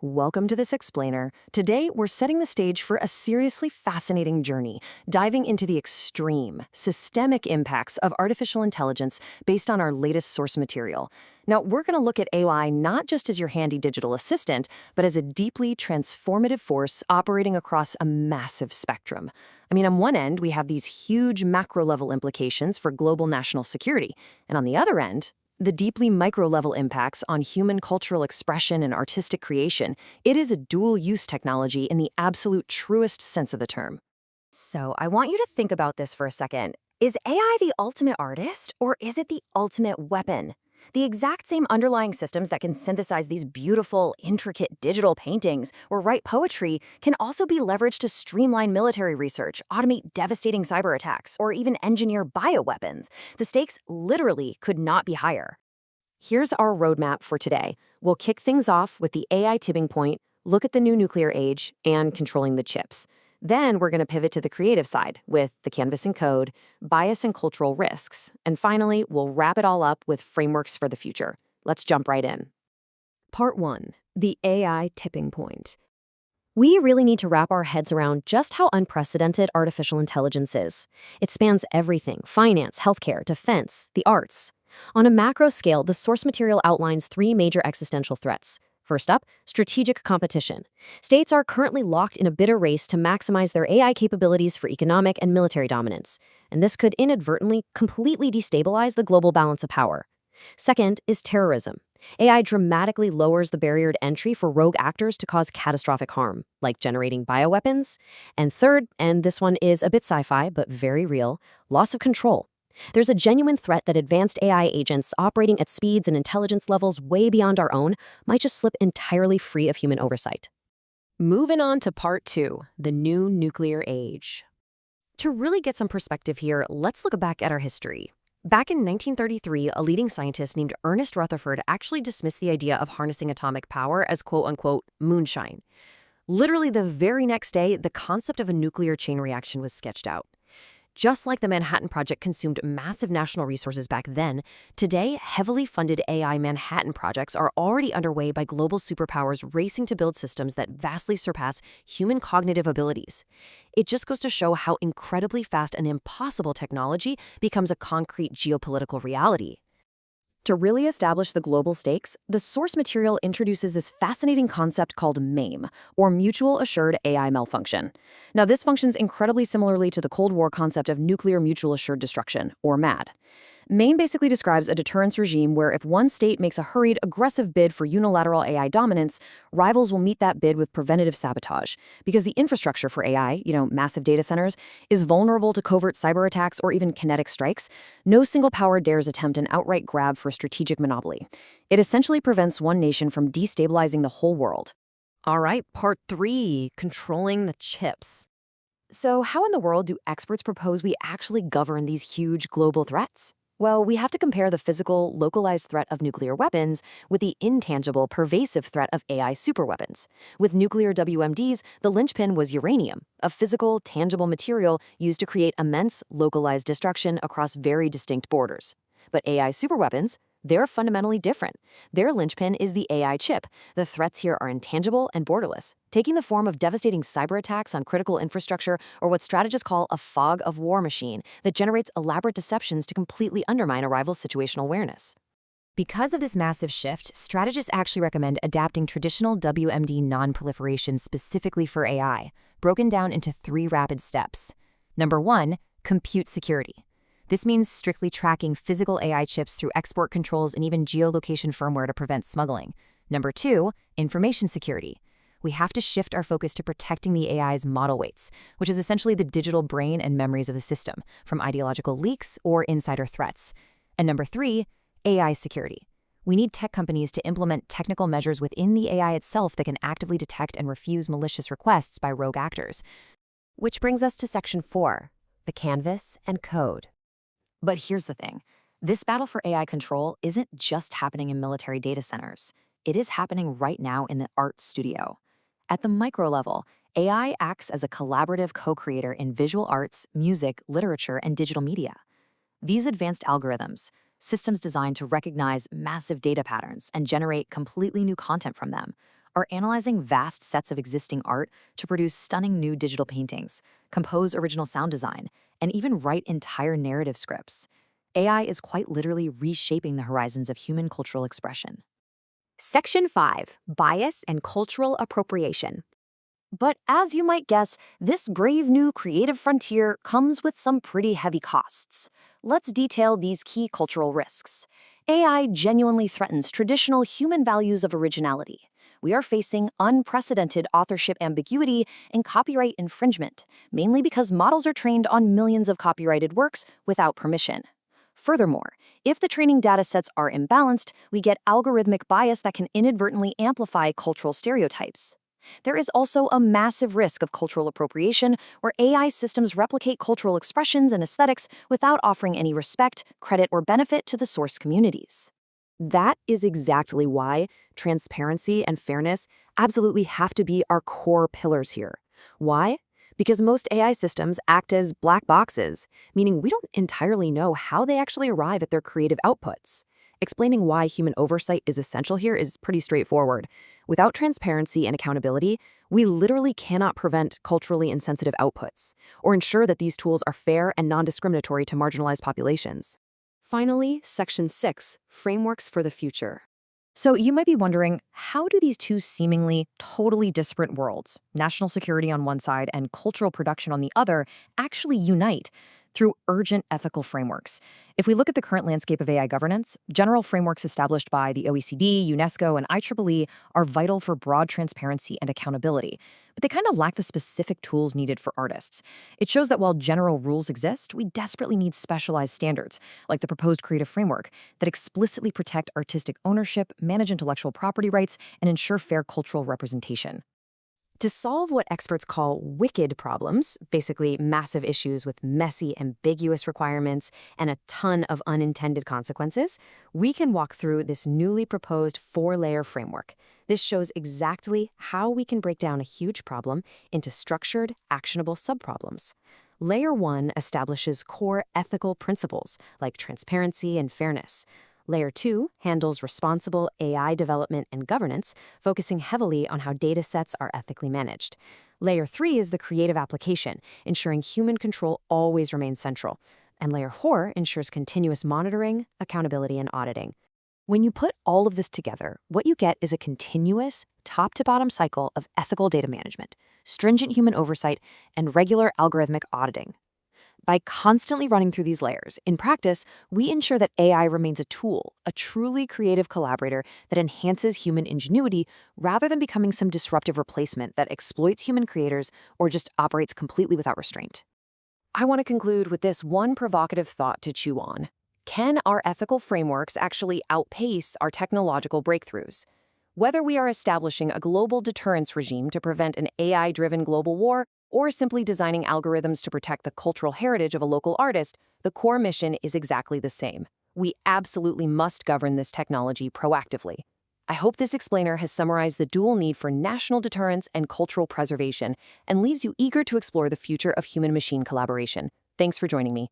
Welcome to this explainer. Today, we're setting the stage for a seriously fascinating journey, diving into the extreme, systemic impacts of artificial intelligence based on our latest source material. Now, we're going to look at AI not just as your handy digital assistant, but as a deeply transformative force operating across a massive spectrum. On one end, we have these huge macro-level implications for global national security, and on the other end, the deeply micro-level impacts on human cultural expression and artistic creation. It is a dual-use technology in the absolute truest sense of the term. So I want you to think about this for a second. Is AI the ultimate artist, or is it the ultimate weapon? The exact same underlying systems that can synthesize these beautiful, intricate digital paintings or write poetry can also be leveraged to streamline military research, automate devastating cyber attacks, or even engineer bioweapons. The stakes literally could not be higher. Here's our roadmap for today. We'll kick things off with the AI tipping point, look at the new nuclear age, and controlling the chips. Then we're going to pivot to the creative side with the canvas and code, bias and cultural risks. And finally, we'll wrap it all up with frameworks for the future. Let's jump right in. Part 1. The AI tipping point. We really need to wrap our heads around just how unprecedented artificial intelligence is. It spans everything: finance, healthcare, defense, the arts. On a macro scale, the source material outlines 3 major existential threats. First up, strategic competition. States are currently locked in a bitter race to maximize their AI capabilities for economic and military dominance, and this could inadvertently completely destabilize the global balance of power. Second is terrorism. AI dramatically lowers the barrier to entry for rogue actors to cause catastrophic harm, like generating bioweapons. And third, and this one is a bit sci-fi but very real, loss of control. There's a genuine threat that advanced AI agents operating at speeds and intelligence levels way beyond our own might just slip entirely free of human oversight. Moving on to part 2, the new nuclear age. To really get some perspective here, let's look back at our history. Back in 1933, a leading scientist named Ernest Rutherford actually dismissed the idea of harnessing atomic power as quote-unquote moonshine. Literally the very next day, the concept of a nuclear chain reaction was sketched out. Just like the Manhattan Project consumed massive national resources back then, today, heavily funded AI Manhattan projects are already underway by global superpowers racing to build systems that vastly surpass human cognitive abilities. It just goes to show how incredibly fast and impossible technology becomes a concrete geopolitical reality. To really establish the global stakes, the source material introduces this fascinating concept called MAME, or Mutual Assured AI Malfunction. Now, this functions incredibly similarly to the Cold War concept of Nuclear Mutual Assured Destruction, or MAD. MAME basically describes a deterrence regime where if one state makes a hurried, aggressive bid for unilateral AI dominance, rivals will meet that bid with preventative sabotage. Because the infrastructure for AI, massive data centers, is vulnerable to covert cyber attacks or even kinetic strikes, no single power dares attempt an outright grab for a strategic monopoly. It essentially prevents one nation from destabilizing the whole world. All right, part 3, controlling the chips. So how in the world do experts propose we actually govern these huge global threats? Well, we have to compare the physical, localized threat of nuclear weapons with the intangible, pervasive threat of AI superweapons. With nuclear WMDs, the linchpin was uranium, a physical, tangible material used to create immense, localized destruction across very distinct borders. But AI superweapons, they're fundamentally different. Their linchpin is the AI chip. The threats here are intangible and borderless, taking the form of devastating cyber attacks on critical infrastructure or what strategists call a fog of war machine that generates elaborate deceptions to completely undermine a rival's situational awareness. Because of this massive shift, strategists actually recommend adapting traditional WMD non-proliferation specifically for AI, broken down into 3 rapid steps. Number 1, compute security. This means strictly tracking physical AI chips through export controls and even geolocation firmware to prevent smuggling. Number 2, information security. We have to shift our focus to protecting the AI's model weights, which is essentially the digital brain and memories of the system, from ideological leaks or insider threats. And number 3, AI security. We need tech companies to implement technical measures within the AI itself that can actively detect and refuse malicious requests by rogue actors. Which brings us to section 4, the canvas and code. But here's the thing. This battle for AI control isn't just happening in military data centers. It is happening right now in the art studio. At the micro level, AI acts as a collaborative co-creator in visual arts, music, literature, and digital media. These advanced algorithms, systems designed to recognize massive data patterns and generate completely new content from them, are analyzing vast sets of existing art to produce stunning new digital paintings, compose original sound design, and even write entire narrative scripts. AI is quite literally reshaping the horizons of human cultural expression. Section 5. Bias and Cultural Appropriation. But as you might guess, this brave new creative frontier comes with some pretty heavy costs. Let's detail these key cultural risks. AI genuinely threatens traditional human values of originality. We are facing unprecedented authorship ambiguity and copyright infringement, mainly because models are trained on millions of copyrighted works without permission. Furthermore, if the training datasets are imbalanced, we get algorithmic bias that can inadvertently amplify cultural stereotypes. There is also a massive risk of cultural appropriation, where AI systems replicate cultural expressions and aesthetics without offering any respect, credit, or benefit to the source communities. That is exactly why transparency and fairness absolutely have to be our core pillars here. Why? Because most AI systems act as black boxes, meaning we don't entirely know how they actually arrive at their creative outputs. Explaining why human oversight is essential here is pretty straightforward. Without transparency and accountability, we literally cannot prevent culturally insensitive outputs or ensure that these tools are fair and non-discriminatory to marginalized populations. Finally, Section 6, Frameworks for the Future. So you might be wondering, how do these two seemingly totally disparate worlds, national security on one side and cultural production on the other, actually unite? Through urgent ethical frameworks. If we look at the current landscape of AI governance, general frameworks established by the OECD, UNESCO, and IEEE are vital for broad transparency and accountability, but they kind of lack the specific tools needed for artists. It shows that while general rules exist, we desperately need specialized standards, like the proposed creative framework, that explicitly protect artistic ownership, manage intellectual property rights, and ensure fair cultural representation. To solve what experts call wicked problems, basically massive issues with messy, ambiguous requirements and a ton of unintended consequences, we can walk through this newly proposed 4-layer framework. This shows exactly how we can break down a huge problem into structured, actionable subproblems. Layer 1 establishes core ethical principles like transparency and fairness. Layer 2 handles responsible AI development and governance, focusing heavily on how data sets are ethically managed. Layer 3 is the creative application, ensuring human control always remains central. And Layer 4 ensures continuous monitoring, accountability, and auditing. When you put all of this together, what you get is a continuous, top-to-bottom cycle of ethical data management, stringent human oversight, and regular algorithmic auditing. By constantly running through these layers, in practice, we ensure that AI remains a tool, a truly creative collaborator that enhances human ingenuity rather than becoming some disruptive replacement that exploits human creators or just operates completely without restraint. I want to conclude with this one provocative thought to chew on. Can our ethical frameworks actually outpace our technological breakthroughs? Whether we are establishing a global deterrence regime to prevent an AI-driven global war, or simply designing algorithms to protect the cultural heritage of a local artist, the core mission is exactly the same. We absolutely must govern this technology proactively. I hope this explainer has summarized the dual need for national deterrence and cultural preservation and leaves you eager to explore the future of human-machine collaboration. Thanks for joining me.